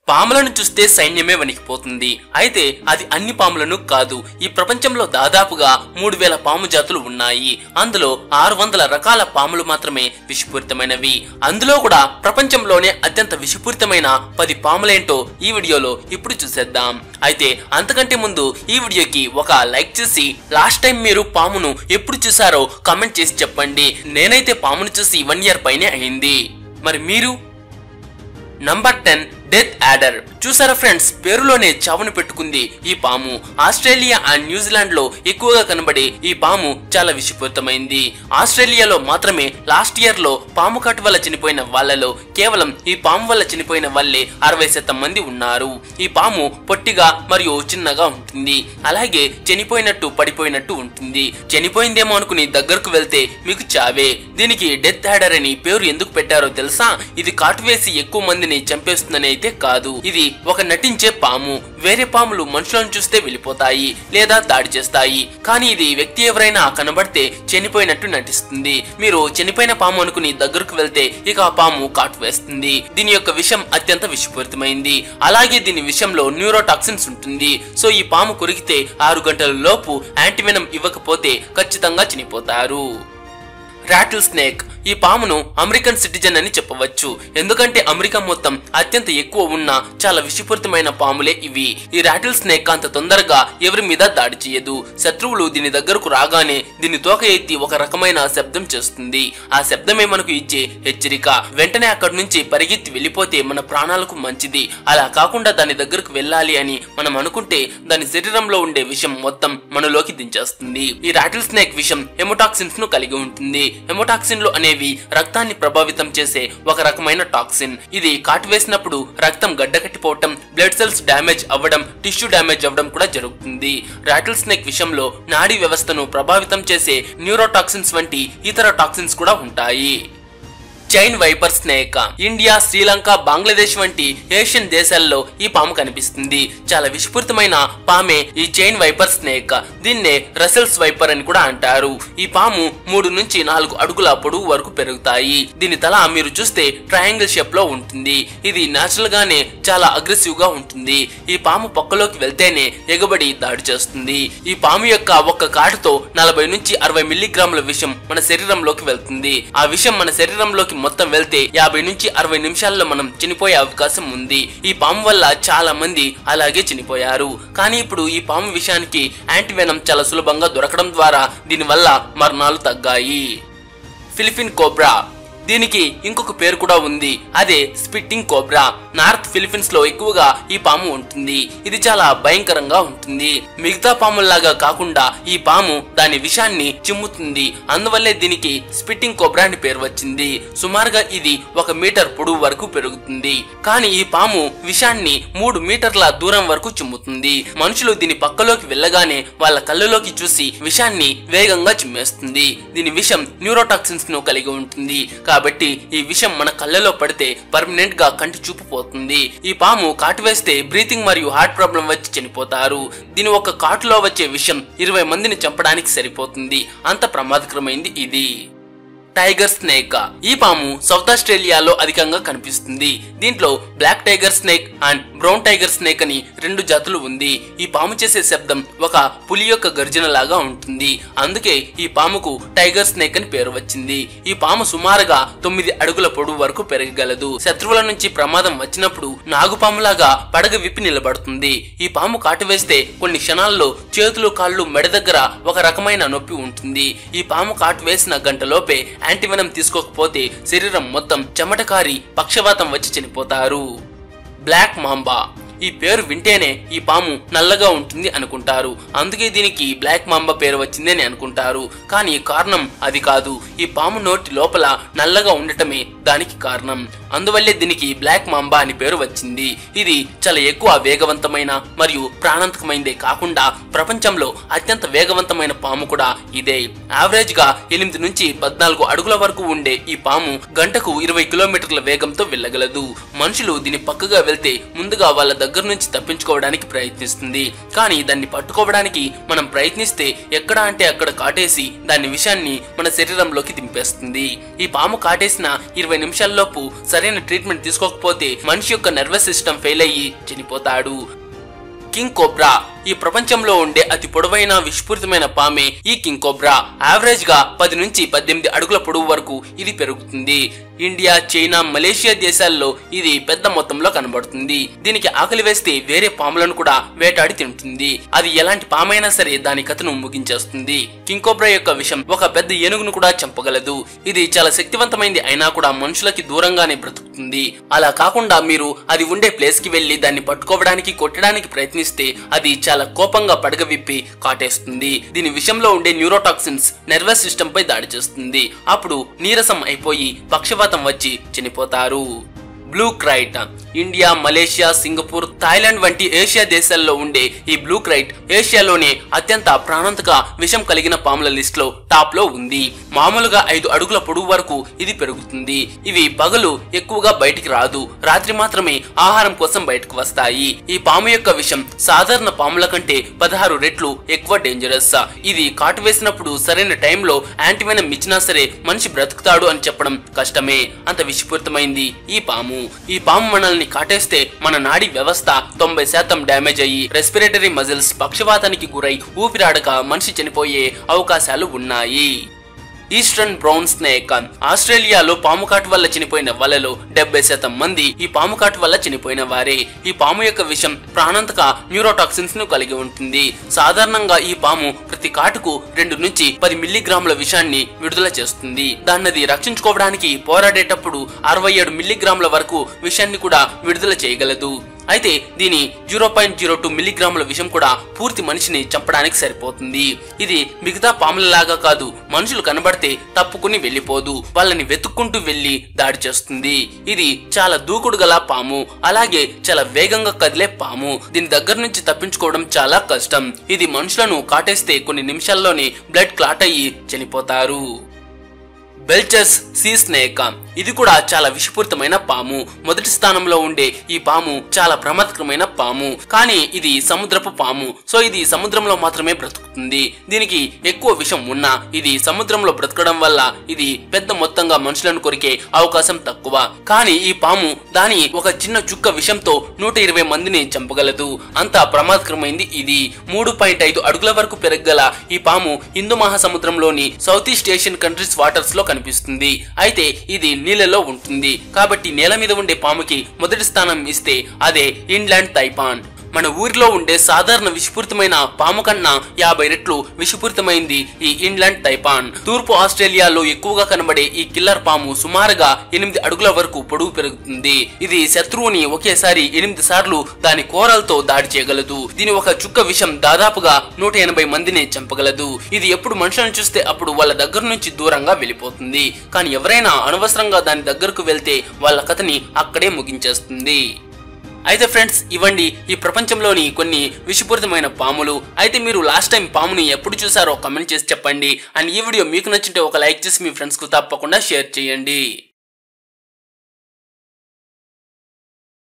పాములను చూస్తే సైన్యమే వణికిపోతుంది. అయితే అది అన్ని పాములను కాదు. ఈ ప్రపంచంలో దాదాపుగా 3000 పాము జాతులు ఉన్నాయి. అందులో 600 రకాల పాములు మాత్రమే విషపూరితమైనవి. అందులో కూడా ప్రపంచంలోనే అత్యంత విషపూరితమైన 10 పాములేంటో ఈ వీడియోలో ఇప్పుడు చూసేద్దాం. అయితే అంతకంటే ముందు ఈ వీడియోకి ఒక లైక్ చేసి లాస్ట్ టైం మీరు పామును ఎప్పుడు చూసారో కామెంట్ చేసి చెప్పండి. నేనైతే పామును చూసి 1 year పైనే అయింది. మరి మీరు? Number 10 death adder. చూసారా ఫ్రెండ్స్, పేరులోనే చావును పెట్టుకుంది ఈ పాము. ఆస్ట్రేలియా అండ్ న్యూజిలాండ్ లో ఎక్కువగా కనబడే ఈ పాము చాలా విషపూరితమైంది. ఆస్ట్రేలియాలో మాత్రమే లాస్ట్ ఇయర్ లో పాము కాటు వల్ల చనిపోయిన వాళ్ళలో కేవలం ఈ పాము వల్ల చనిపోయిన వాళ్ళే 60% మంది ఉన్నారు. ఈ పాము పొట్టిగా మరియు చిన్నగా ఉంటుంది. అలాగే చనిపోయినట్టు పడిపోయినట్టు ఉంటుంది. చనిపోయిందేమో అనుకుని దగ్గరకు వెళ్తే మీకు చావే. దీనికి డెత్ యాడర్ అని పేరు ఎందుకు పెట్టారో తెలుసా? ఇది కాటు వేసి ఎక్కువ మందిని చంపేస్తుందని అయితే కాదు. ఇది ఒక నటించే పాము. వేరే పాములు మనుషులను చూస్తే వెళ్ళిపోతాయి లేదా దాడి చేస్తాయి. కానీ ఇది వ్యక్తి ఎవరైనా కనబడితే చనిపోయినట్టు నటిస్తుంది. మీరు చనిపోయిన పాము అనుకుని దగ్గరకు వెళ్తే ఇక ఆ పాము కాటు వేస్తుంది. దీని యొక్క విషం అత్యంత విషపూరితమైంది. అలాగే దీని విషంలో న్యూరోటాక్సిన్స్ ఉంటుంది. సో ఈ పాము కొరికితే 6 గంటల లోపు యాంటీవెనం ఇవ్వకపోతే ఖచ్చితంగా చనిపోతారు. Rattle snake. ఈ పామును అమెరికన్ సిటిజన్ అని చెప్పవచ్చు. ఎందుకంటే అమెరికా మొత్తం అత్యంత ఎక్కువ ఉన్న చాలా విషపూరితమైన పాములే ఇవి. ఈ రాటిల్ స్నేక్ అంత తొందరగా ఎవరి మీద దాడి చేయదు. శత్రువులు దీని దగ్గరకు రాగానే దీని తోక ఎత్తి ఒక రకమైన శబ్దం చేస్తుంది. ఆ శబ్దమే మనకు ఇచ్చే హెచ్చరిక. వెంటనే అక్కడి నుంచి పరిగెత్తి వెళ్ళిపోతే మన ప్రాణాలకు మంచిది. అలా కాకుండా దాని దగ్గరకు వెళ్ళాలి అని మనం అనుకుంటే దాని శరీరంలో ఉండే విషం మొత్తం మనలోకి దించేస్తుంది. ఈ రాటిల్ స్నేక్ విషం హెమోటాక్సిన్స్ ను కలిగి ఉంటుంది. హెమోటాక్సిన్లు అనేవి రక్తాన్ని ప్రభావితం చేసే ఒక రకమైన టాక్సిన్. ఇది కాటు వేసినప్పుడు రక్తం గడ్డకట్టిపోవటం, బ్లడ్ సెల్స్ డ్యామేజ్ అవ్వడం, టిష్యూ డ్యామేజ్ అవ్వడం కూడా జరుగుతుంది. రాటిల్ స్నేక్ విషంలో నాడీ వ్యవస్థను ప్రభావితం చేసే న్యూరోటాక్సిన్స్ వంటి ఇతర టాక్సిన్స్ కూడా ఉంటాయి. Chain wiper snake. India, Sri Lanka, Bangladesh వంటి ఏషియన్ దేశాల్లో ఈ పాము కనిపిస్తుంది. చాలా విషపూరితమైన పామే ఈ చైన్ వైపర్ స్నేక్. దీన్నే రసెల్స్ వైపర్ అని కూడా అంటారు. ఈ పాము 3 నుంచి 4 అడుగుల పొడవు వరకు పెరుగుతాయి. దీని తల మీరు చూస్తే ట్రయాంగిల్ షేప్ లో ఉంటుంది. ఇది నేచురల్ గానే చాలా అగ్రెసివ్ గా ఉంటుంది. ఈ పాము పక్కలోకి వెళ్తేనే ఎగబడి దాడి చేస్తుంది. ఈ పాము యొక్క ఒక్క కాటుతో 40 నుంచి 60 మిల్లీగ్రాముల విషం మన శరీరంలోకి వెళ్తుంది. ఆ విషం మన శరీరంలోకి మొత్తం వెళ్తే 50 నుంచి 60 నిమిషాల్లో మనం చనిపోయే అవకాశం ఉంది. ఈ పాము వల్ల చాలా మంది అలాగే చనిపోయారు. కానీ ఇప్పుడు ఈ పాము విషయానికి యాంటీవెనం చాలా సులభంగా దొరకడం ద్వారా దీనివల్ల మరణాలు తగ్గాయి. Philippines cobra. దీనికి ఇంకొక పేరు కూడా ఉంది. అదే స్పిట్టింగ్ కోబ్రా. నార్త్ ఫిలిప్పీన్స్ లో ఎక్కువగా ఈ పాము ఉంటుంది. ఇది చాలా భయంకరంగా ఉంటుంది. మిగతా పాముల్లాగా కాకుండా ఈ పాము దాని విషాన్ని చిమ్ముతుంది. అందువల్లే దీనికి స్పిట్టింగ్ కోబ్రా అని పేరు వచ్చింది. సుమారుగా ఇది 1 మీటర్ పొడవు వరకు పెరుగుతుంది. కానీ ఈ పాము విషాన్ని 3 మీటర్ల దూరం వరకు చిమ్ముతుంది. మనుషులు దీని పక్కలోకి వెళ్ళగానే వాళ్ళ కళ్ళలోకి చూసి విషాన్ని వేగంగా చిమ్మేస్తుంది. దీని విషం న్యూరోటాక్సిన్స్ ను కలిగి ఉంటుంది. కాబట్టి ఈ విషం మన కళ్ళలో పడితే పర్మనెంట్ గా కంటి చూపు పోతుంది. ఈ పాము కాటు వేస్తే బ్రీతింగ్ మరియు హార్ట్ ప్రాబ్లం వచ్చి చనిపోతారు. దీని ఒక కాటులో వచ్చే విషం 20 మందిని చంపడానికి సరిపోతుంది. అంత ప్రమాదకరమైంది ఇది. Tiger snake. ఈ పాము సౌత్ ఆస్ట్రేలియాలో అధికంగా కనిపిస్తుంది. దీంట్లో black tiger snake and brown tiger snake అని 2 జాతులు ఉంది. ఈ పాము చేసే శబ్దం ఒక పులి యొక్క గర్జన లాగా ఉంటుంది. అందుకే ఈ పాముకు టైగర్ స్నేక్ అని పేరు వచ్చింది. ఈ పాము సుమారుగా 9 అడుగుల పొడవు వరకు పెరగగలదు. శత్రువుల నుంచి ప్రమాదం వచ్చినప్పుడు నాగుపాములాగా పడగ విప్పి నిలబడుతుంది. ఈ పాము కాటు వేస్తే కొన్ని క్షణాల్లో చేతులు, కాళ్ళు, మెడ దగ్గర ఒక రకమైన నొప్పి ఉంటుంది. ఈ పాము కాటు వేసిన గంటలోపే యాంటీవెనం తీసుకోకపోతే శరీరం మొత్తం చెమటకారి పక్షవాతం వచ్చి చనిపోతారు. Black mamba. ఈ పేరు వింటేనే ఈ పాము నల్లగా ఉంటుంది అనుకుంటారు. అందుకే దీనికి బ్లాక్ మాంబా పేరు వచ్చింది అని అనుకుంటారు. కానీ కారణం అది కాదు. ఈ పాము నోటి లోపల నల్లగా ఉండటమే దానికి కారణం. అందువల్లే దీనికి బ్లాక్ మాంబా అని పేరు వచ్చింది. ఇది చాలా ఎక్కువ వేగవంతమైన మరియు ప్రాణాంతకమైనదే కాకుండా ప్రపంచంలో అత్యంత వేగవంతమైన పాము కూడా ఇదే. యావరేజ్ గా 8 నుంచి 14 అడుగుల వరకు ఉండే ఈ పాము గంటకు 20 కిలోమీటర్ల వేగంతో వెళ్ళగలదు. మనుషులు దీని పక్కగా వెళ్తే ముందుగా వాళ్ళ దగ్గర నుంచి తప్పించుకోవడానికి ప్రయత్నిస్తుంది. కానీ దాన్ని పట్టుకోవడానికి మనం ప్రయత్నిస్తే ఎక్కడ అంటే అక్కడ కాటేసి దాని విషయాన్ని మన శరీరంలోకి దింపేస్తుంది. ఈ పాము కాటేసిన 20 నిమిషాల్లోపు సరైన ట్రీట్మెంట్ తీసుకోకపోతే మనిషి యొక్క నర్వస్ సిస్టమ్ ఫెయిల్ అయ్యి చనిపోతాడు. కింగ్ కోబ్రా ఈ ప్రపంచంలో ఉండే అతి పొడవైన విషపూరితమైన పామే ఈ కింగ్ కోబ్రా. యావరేజ్ గా 10 నుంచి 18 అడుగుల పొడవు వరకు ఇది పెరుగుతుంది. ఇండియా, చైనా, మలేషియా దేశాల్లో ఇది పెద్ద మొత్తంలో కనబడుతుంది. దీనికి ఆకలి వేస్తే వేరే పాములను కూడా వేటాడి తింటుంది. అది ఎలాంటి పామైనా సరే దాని కథను ముగించేస్తుంది. కింగ్ కోబ్రా యొక్క విషం ఒక పెద్ద ఏనుగును కూడా చంపగలదు. ఇది చాలా శక్తివంతమైంది అయినా కూడా మనుషులకి దూరంగానే బ్రతుకుతుంది. అలా కాకుండా మీరు అది ఉండే ప్లేస్ కి వెళ్లి దాన్ని పట్టుకోవడానికి కొట్టడానికి ప్రయత్నిస్తే అది చాలా కోపంగా పడగ విప్పి కాటేస్తుంది. దీని విషయంలో ఉండే న్యూరోటాక్సిన్స్ నర్వస్ సిస్టమ్ పై దాడి చేస్తుంది. అప్పుడు నీరసం అయిపోయి పక్షవాతం వచ్చి చనిపోతారు. Blue krait India, Malaysia, Singapore, Thailand వంటి ఏషియా దేశాల్లో ఉండే ఈ బ్లూ క్రైట్ ఏషియాలోనే అత్యంత ప్రాణాంతక విషం కలిగిన పాముల లిస్ట్ లో టాప్ లో ఉంది. మామూలుగా 5 అడుగుల పొడవు వరకు ఇది పెరుగుతుంది. ఇవి పగలు ఎక్కువగా బయటికి రాదు, రాత్రి మాత్రమే ఆహారం కోసం బయటకు వస్తాయి. ఈ పాము యొక్క విషం సాధారణ పాముల కంటే 16 రెట్లు ఎక్కువ డేంజరస్. ఇది కాటు వేసినప్పుడు సరైన టైంలో యాంటీవెనం ఇచ్చినా సరే మనిషి బ్రతుకుతాడు అని చెప్పడం కష్టమే, అంత విషపూరితమైంది ఈ పాము. ఈ పాము మనల్ని కాటేస్తే మన నాడీ వ్యవస్థ 90% డ్యామేజ్ అయ్యి రెస్పిరేటరీ మజిల్స్ పక్షవాతానికి గురై ఊపిరాడక మనిషి చనిపోయే అవకాశాలు ఉన్నాయి. ఈస్టర్న్ బ్రౌన్ స్నేక్ ఆస్ట్రేలియాలో పాము కాటు వల్ల చనిపోయిన వాళ్ళలో 70% మంది ఈ పాము కాటు వల్ల చనిపోయిన వారే. ఈ పాము యొక్క విషం ప్రాణాంతక న్యూరోటాక్సిన్స్ ను కలిగి ఉంటుంది. సాధారణంగా ఈ పాము ప్రతి కాటుకు 2 నుంచి 10 మిల్లీగ్రాముల విషాన్ని విడుదల చేస్తుంది. దాన్నది రక్షించుకోవడానికి పోరాడేటప్పుడు 67 మిల్లీగ్రాముల వరకు విషాన్ని కూడా విడుదల చేయగలదు. అయితే దీని 0.02 మిల్లీగ్రాముల విషం కూడా పూర్తి మనిషిని చంపడానికి సరిపోతుంది. ఇది మిగతా పాములలాగా కాదు, మనుషులు కనబడితే తప్పుకుని వెళ్లిపోదు, వాళ్ళని వెతుక్కుంటూ వెళ్లి దాడి చేస్తుంది. ఇది చాలా దూకుడు గల పాము, అలాగే చాలా వేగంగా కదిలే పాము. దీని దగ్గర నుంచి తప్పించుకోవడం చాలా కష్టం. ఇది మనుషులను కాటేస్తే కొన్ని నిమిషాల్లోనే బ్లడ్ క్లాట్ అయ్యి చనిపోతారు. బెల్చెస్ సీ స్నేక్ ఇది కూడా చాలా విషపూరితమైన పాము. మొదటి స్థానంలో ఉండే ఈ పాము చాలా ప్రమాదకరమైన పాము, కానీ ఇది సముద్రపు పాము. సో ఇది సముద్రంలో మాత్రమే బ్రతుకుతుంది. దీనికి ఎక్కువ విషం ఉన్నా ఇది సముద్రంలో బ్రతకడం వల్ల ఇది పెద్ద మొత్తంగా మనుషులను కొరికే అవకాశం తక్కువ. కానీ ఈ పాము దాని ఒక చిన్న చుక్క విషంతో 120 మందిని చంపగలదు. అంత ప్రమాదకరమైంది ఇది. 3.5 అడుగుల వరకు పెరగగల ఈ పాము హిందూ మహాసముద్రంలోని south east Asian countries waters లో కనిపిస్తుంది. అయితే ఇది నీళ్ళలో ఉంటుంది, కాబట్టి నేల మీద ఉండే పాముకి మొదటి స్థానం ఇస్తే అదే ఇన్లాండ్ తైపాన్. మన ఊరిలో ఉండే సాధారణ విషపూరితమైన పాము కన్నా 50 రెట్లు విషపూరితమైంది ఈ ఇన్లాండ్ తైపాన్. తూర్పు ఆస్ట్రేలియాలో ఎక్కువగా కనబడే ఈ కిల్లర్ పాము సుమారుగా 8 అడుగుల వరకు పొడవు పెరుగుతుంది. ఇది శత్రువుని ఒకేసారి 8 సార్లు దాని కోరలతో దాడి చేయగలదు. దీని ఒక చుక్క విషం దాదాపుగా 180 మందిని చంపగలదు. ఇది ఎప్పుడు మనుషులను చూస్తే అప్పుడు వాళ్ళ దగ్గర నుంచి దూరంగా వెళ్ళిపోతుంది. కానీ ఎవరైనా అనవసరంగా దాని దగ్గరకు వెళ్తే వాళ్ళ కథని అక్కడే ముగించేస్తుంది. అయితే ఫ్రెండ్స్, ఇవ్వండి ఈ ప్రపంచంలోని కొన్ని విషపూరితమైన పాములు. అయితే మీరు లాస్ట్ టైం పాముని ఎప్పుడు చూసారో కమెంట్ చేసి చెప్పండి. అండ్ ఈ వీడియో మీకు నచ్చింటే ఒక లైక్ చేసి మీ ఫ్రెండ్స్ కు తప్పకుండా షేర్ చేయండి.